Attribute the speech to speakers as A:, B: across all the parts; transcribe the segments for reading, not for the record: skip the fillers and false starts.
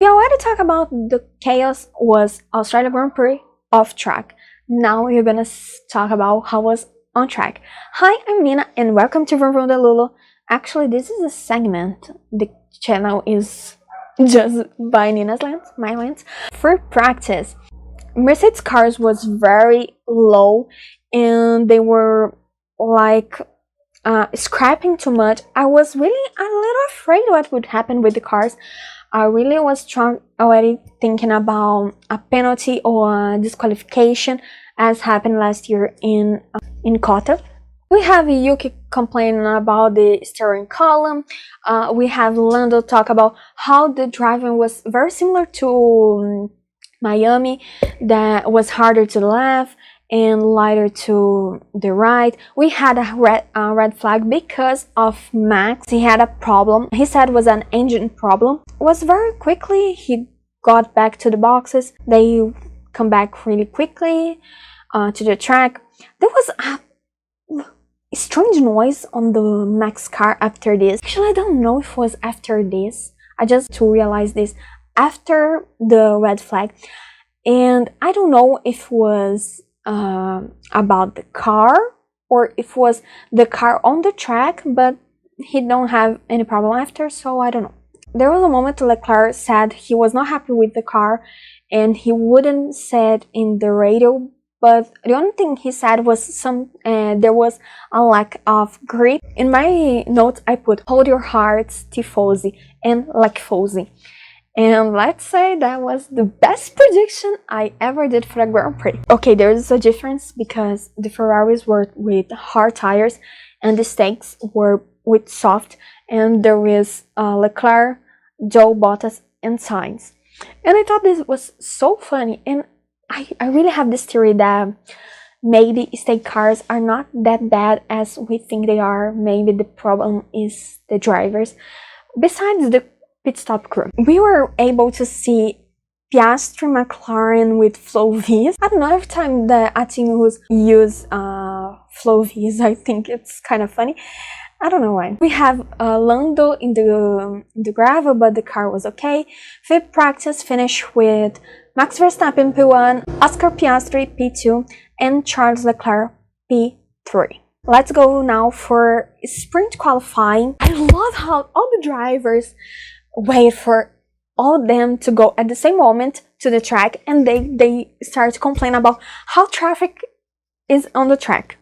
A: We already talked about the chaos was Australia Grand Prix off track. Now we're gonna talk about how was on track. Hi, I'm Nina and welcome to Vroom Vroom the Lulu. Actually, this is a segment. The channel is just by Nina's lens, my lens. For practice, Mercedes cars was very low and they were like scrapping too much. I was really a little afraid what would happen with the cars. I really was already thinking about a penalty or a disqualification as happened last year in Qatar. We have Yuki complaining about the steering column. We have Lando talk about how the driving was very similar to Miami, that was harder to the left and lighter to the right. We had a red flag because of Max. He had a problem. He said it was an engine problem. It was very quickly. He got back to the boxes. They come back really quickly to the track. There was a strange noise on the Max car after this. Actually, I don't know if it was after this. I just realized this after the red flag. And I don't know if it was about the car or if it was the car on the track, but he don't have any problem after, so I don't know. There was a moment Leclerc said he was not happy with the car and he wouldn't say it in the radio, but the only thing he said was there was a lack of grip. In my notes I put hold your hearts, tifosi and lacfosi. And let's say that was the best prediction I ever did for a Grand Prix. Okay, there's a difference because the Ferraris were with hard tires and the Stakes were with soft, and there is Leclerc, Joe, Bottas and Sainz. And I thought this was so funny, and I really have this theory that maybe Stake cars are not that bad as we think they are. Maybe the problem is the drivers. Besides the pit stop crew, we were able to see Piastri McLaren with Flow Vs. I don't know, every time that a team use Flow Vs, I think it's kind of funny. I don't know why. We have Lando in the gravel, but the car was okay. Fifth practice finished with Max Verstappen P1, Oscar Piastri P2, and Charles Leclerc P3. Let's go now for sprint qualifying. I love how all the drivers wait for all of them to go at the same moment to the track, and they start to complain about how traffic is on the track.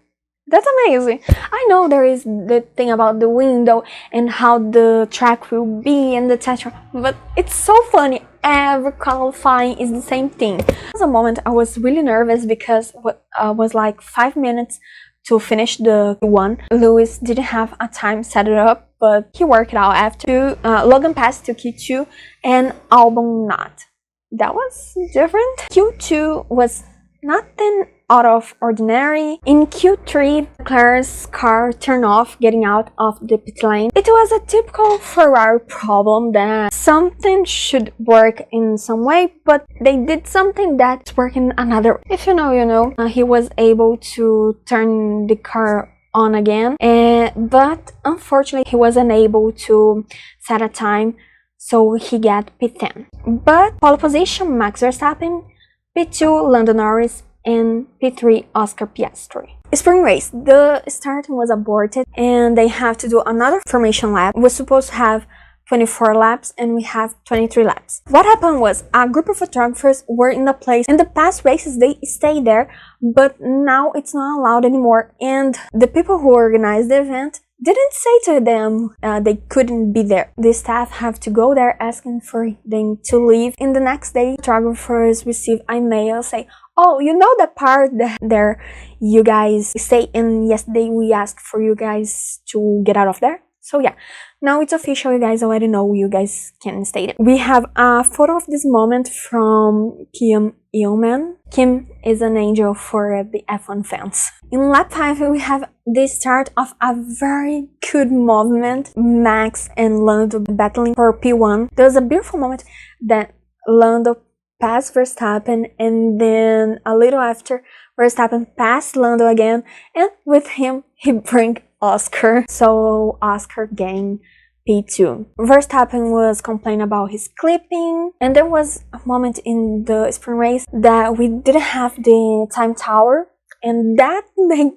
A: That's amazing. I know there is the thing about the window and how the track will be and etc., but it's so funny. Every qualifying is the same thing. There was a moment I was really nervous because it was like 5 minutes to finish the one. Lewis didn't have a time set it up, but he worked it out after. Logan passed to Q2 and Albon not. That was different. Q2 was nothing out of ordinary. In Q3, Leclerc's car turned off getting out of the pit lane. It was a typical Ferrari problem that something should work in some way, but they did something that's working another way. If you know, you know. He was able to turn the car on again, but unfortunately he was unable to set a time, so he got P10. But pole position, Max Verstappen, P2, Lando Norris, and P3, Oscar Piastri. Spring race, the start was aborted and they have to do another formation lap. We're supposed to have 24 laps and we have 23 laps. What happened was a group of photographers were in the place. In the past races they stayed there, but now it's not allowed anymore, and the people who organized the event didn't say to them they couldn't be there. The staff have to go there asking for them to leave. In the next day, photographers receive a mail say, oh, you know the part that there you guys stay in yesterday, we asked for you guys to get out of there. So yeah, now it's official, you guys already know you guys can stay there. We have a photo of this moment from Kim Eilman. Kim is an angel for the F1 fans. In lap 5, we have the start of a very good movement. Max and Lando battling for P1. There was a beautiful moment that Lando passed Verstappen, and then a little after, Verstappen passed Lando again, and with him, he bring Oscar. So Oscar gained P2. Verstappen was complaining about his clipping, and there was a moment in the sprint race that we didn't have the time tower, and that made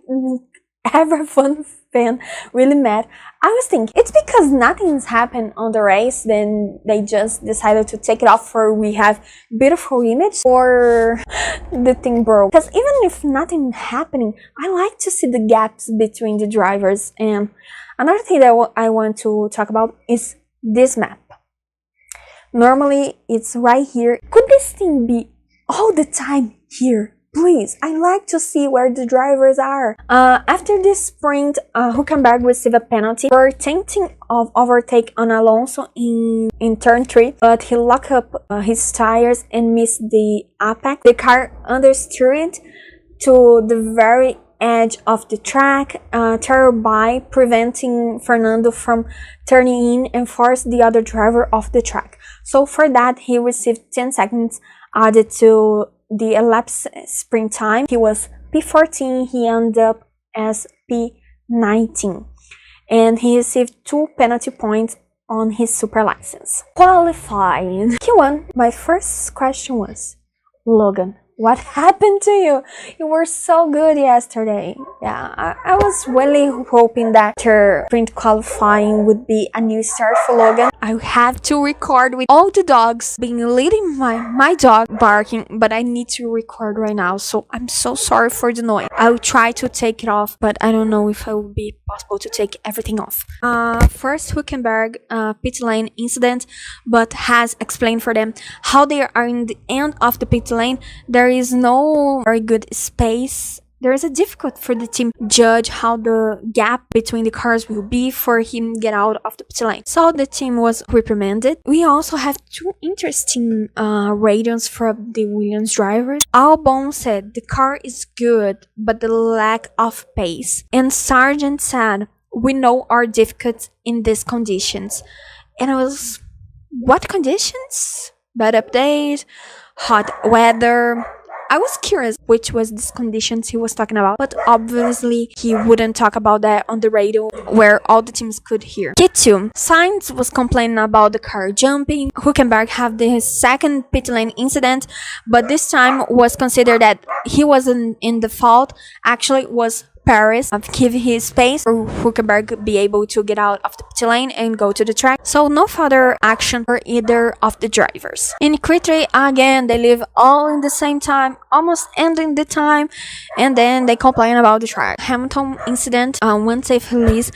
A: every fun fan really mad. I was thinking, it's because nothing's happened on the race, then they just decided to take it off for we have beautiful image, or the thing broke. Because even if nothing happening, I like to see the gaps between the drivers. And another thing that I want to talk about is this map. Normally it's right here. Could this thing be all the time here? Please, I like to see where the drivers are. After this sprint, Hülkenberg received a penalty for attempting of overtake on Alonso in turn 3, but he locked up his tires and missed the apex. The car understeered to the very edge of the track, thereby preventing Fernando from turning in and forced the other driver off the track. So for that, he received 10 seconds added to the elapsed sprint time. He was P14, he ended up as P19, and he received 2 penalty points on his super license. Qualifying Q1, my first question was, Logan, what happened to you? You were so good yesterday. Yeah, I was really hoping that after sprint qualifying would be a new start for Logan. I have to record with all the dogs being leading my dog barking, but I need to record right now, so I'm so sorry for the noise. I'll try to take it off, but I don't know if it will be possible to take everything off. First, Hülkenberg pit lane incident, but has explained for them how they are in the end of the pit lane. There is no very good space. There is a difficult for the team judge how the gap between the cars will be for him get out of the pit lane. So the team was reprimanded. We also have 2 interesting radios from the Williams drivers. Albon said the car is good, but the lack of pace. And Sargent said, we know our difficulties in these conditions. And I was, what conditions? Bad update, hot weather. I was curious which was these conditions he was talking about, but obviously he wouldn't talk about that on the radio where all the teams could hear. Q2, Sainz was complaining about the car jumping. Hülkenberg had his second pit lane incident, but this time was considered that he wasn't in the fault. Actually, it was Paris give his space for Hülkenberg be able to get out of the pit lane and go to the track. So no further action for either of the drivers. In Q3, again, they live all in the same time, almost ending the time, and then they complain about the track. Hamilton incident, unsafe release.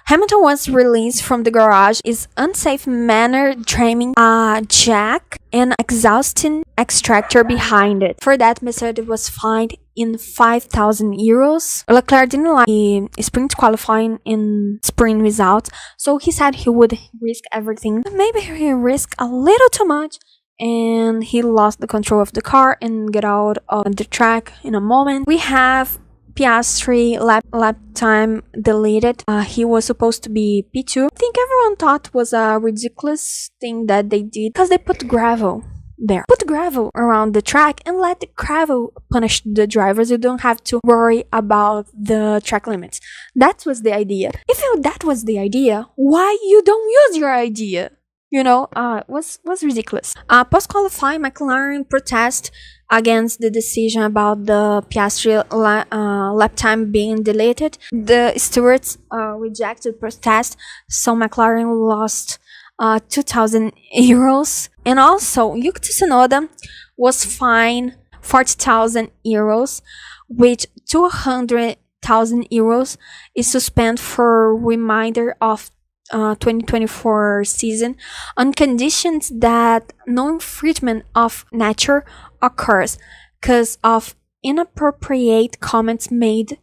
A: Hamilton was released from the garage is unsafe manner draining a jack and exhausting extractor behind it. For that, Mercedes was fined in 5,000 euros. Leclerc didn't like the sprint qualifying in sprint results, so he said he would risk everything. Maybe he risked a little too much, and he lost the control of the car and get out of the track in a moment. We have Piastri lap time deleted. He was supposed to be P2. I think everyone thought was a ridiculous thing that they did because they put gravel there. Put gravel around the track and let the gravel punish the drivers. You don't have to worry about the track limits. That was the idea. If that was the idea, why you don't use your idea? You know, was ridiculous. Post-qualifying, McLaren protest against the decision about the Piastri lap time being deleted. The stewards rejected protest, so McLaren lost 2,000 euros. And also, Yuki Tsunoda was fined 40,000 euros, which 200,000 euros is suspended for remainder of 2024 season on conditions that no infringement of nature occurs because of inappropriate comments made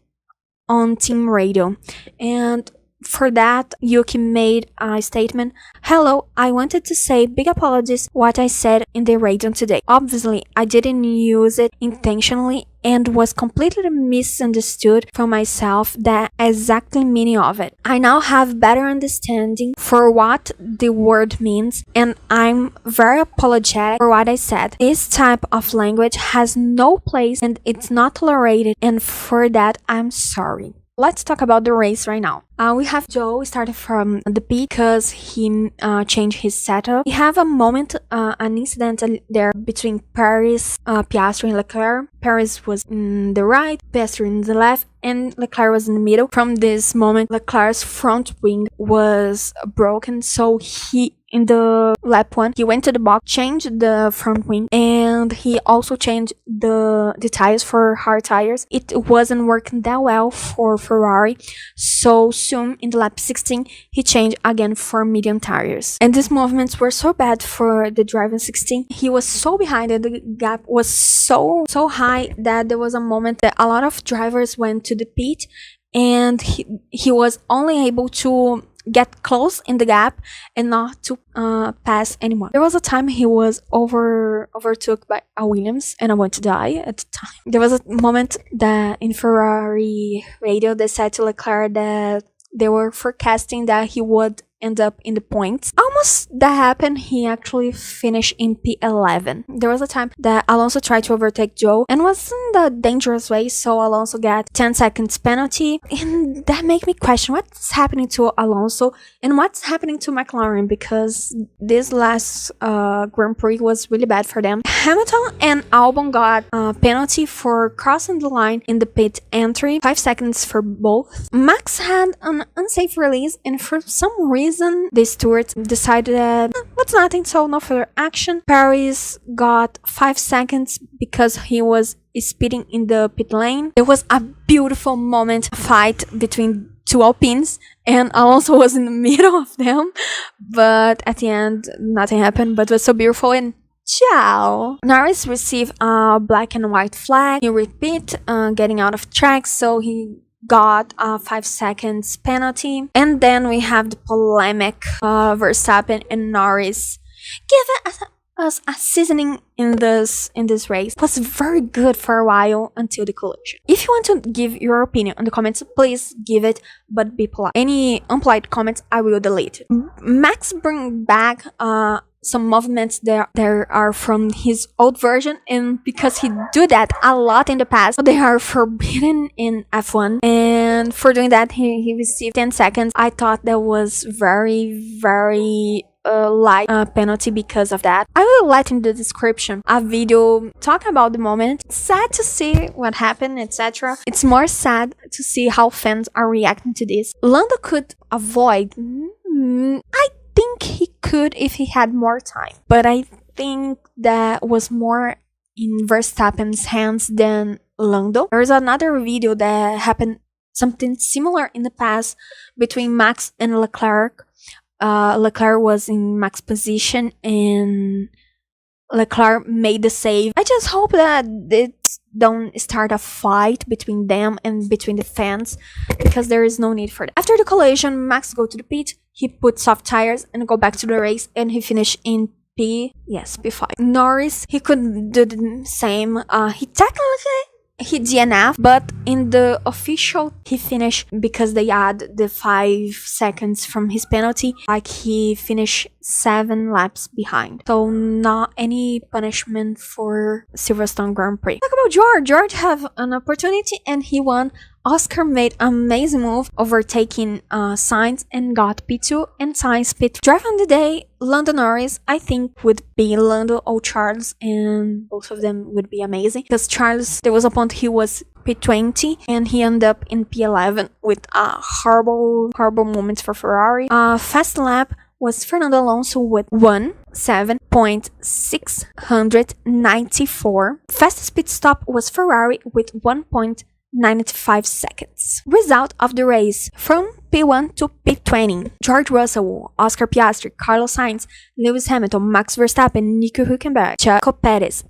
A: on team radio. And for that, Yuki made a statement. Hello, I wanted to say big apologies what I said in the radio today. Obviously, I didn't use it intentionally and was completely misunderstood from myself the exactly meaning of it. I now have better understanding for what the word means, and I'm very apologetic for what I said. This type of language has no place and it's not tolerated, and for that I'm sorry. let's talk about the race right now. We have Joe starting from the pit because he changed his setup. We have a moment, an incident there between Paris, Piastri and Leclerc. Paris was in the right, Piastri in the left, and Leclerc was in the middle. From this moment, Leclerc's front wing was broken, so in the lap 1, he went to the box, changed the front wing, and he also changed the tires for hard tires. It wasn't working that well for Ferrari, so soon in the lap 16, he changed again for medium tires. And these movements were so bad for the driver 16. He was so behind and the gap was so high that there was a moment that a lot of drivers went to the pit, and he was only able to get close in the gap and not to pass anyone. There was a time he was overtook by a Williams, and I want to die at the time. There was a moment that in Ferrari radio they said to Leclerc that they were forecasting that he would end up in the points. Almost that happened. He actually finished in P11. There was a time that Alonso tried to overtake Joe and was in the dangerous way, so Alonso got 10 seconds penalty, and that made me question what's happening to Alonso and what's happening to McLaren, because this last Grand Prix was really bad for them. Hamilton and Albon got a penalty for crossing the line in the pit entry, 5 seconds for both. Max had an unsafe release, and for some reason the stewards decided that that's nothing, so no further action. Paris got 5 seconds because he was speeding in the pit lane. There was a beautiful moment, fight between two Alpines, and Alonso was in the middle of them, but at the end nothing happened, but it was so beautiful. And ciao! Norris received a black and white flag. He repeat getting out of track, so he got a 5 seconds penalty. And then we have the polemic Verstappen and Norris give us a seasoning in this race. It was very good for a while until the collision. If you want to give your opinion in the comments, please give it, but be polite. Any unpolite comments I will delete. Max bring back some movements there are from his old version, and because he do that a lot in the past, they are forbidden in F1, and for doing that he received 10 seconds. I thought that was very light penalty because of that. I will let in the description a video talking about the moment. It's sad to see what happened, etc. It's more sad to see how fans are reacting to this. Lando could avoid, I think he could if he had more time, but I think that was more in Verstappen's hands than Lando. There's another video that happened something similar in the past between Max and Leclerc. Leclerc was in Max's position and Leclerc made the save. I just hope that it don't start a fight between them and between the fans, because there is no need for that. After the collision, Max go to the pit, he put soft tires and go back to the race, and he finished in P5. Norris, he could do the same. He DNF, but in the official he finished because they add the 5 seconds from his penalty, like he finished 7 laps behind, so not any punishment for Silverstone Grand Prix. Talk about George have an opportunity and he won. Oscar made an amazing move, overtaking Sainz and got P2, and Sainz P2. Driver of the day, Lando Norris, I think would be Lando or Charles, and both of them would be amazing, because Charles, there was a point he was P20 and he ended up in P11 with horrible moments for Ferrari. Fast lap was Fernando Alonso with 1:7.694. Fastest pit stop was Ferrari with 1.95 seconds. Result of the race from P1 to P20. George Russell, Oscar Piastri, Carlos Sainz, Lewis Hamilton, Max Verstappen, Nico Hülkenberg, Checo Perez,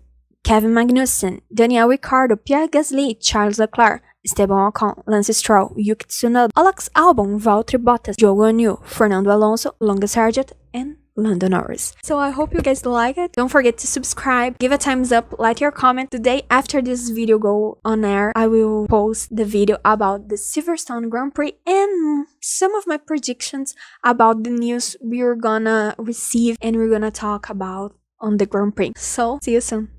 A: Kevin Magnussen, Daniel Ricciardo, Pierre Gasly, Charles Leclerc, Esteban Ocon, Lance Stroll, Yuki Tsunoda, Alex Albon, Valtteri Bottas, Zhou Guanyu, Fernando Alonso, Logan Sargent, and Lando Norris. So I hope you guys like it. Don't forget to subscribe, give a thumbs up, like your comment. The day after this video go on air, I will post the video about the Silverstone Grand Prix and some of my predictions about the news we're gonna receive and we're gonna talk about on the Grand Prix. So see you soon.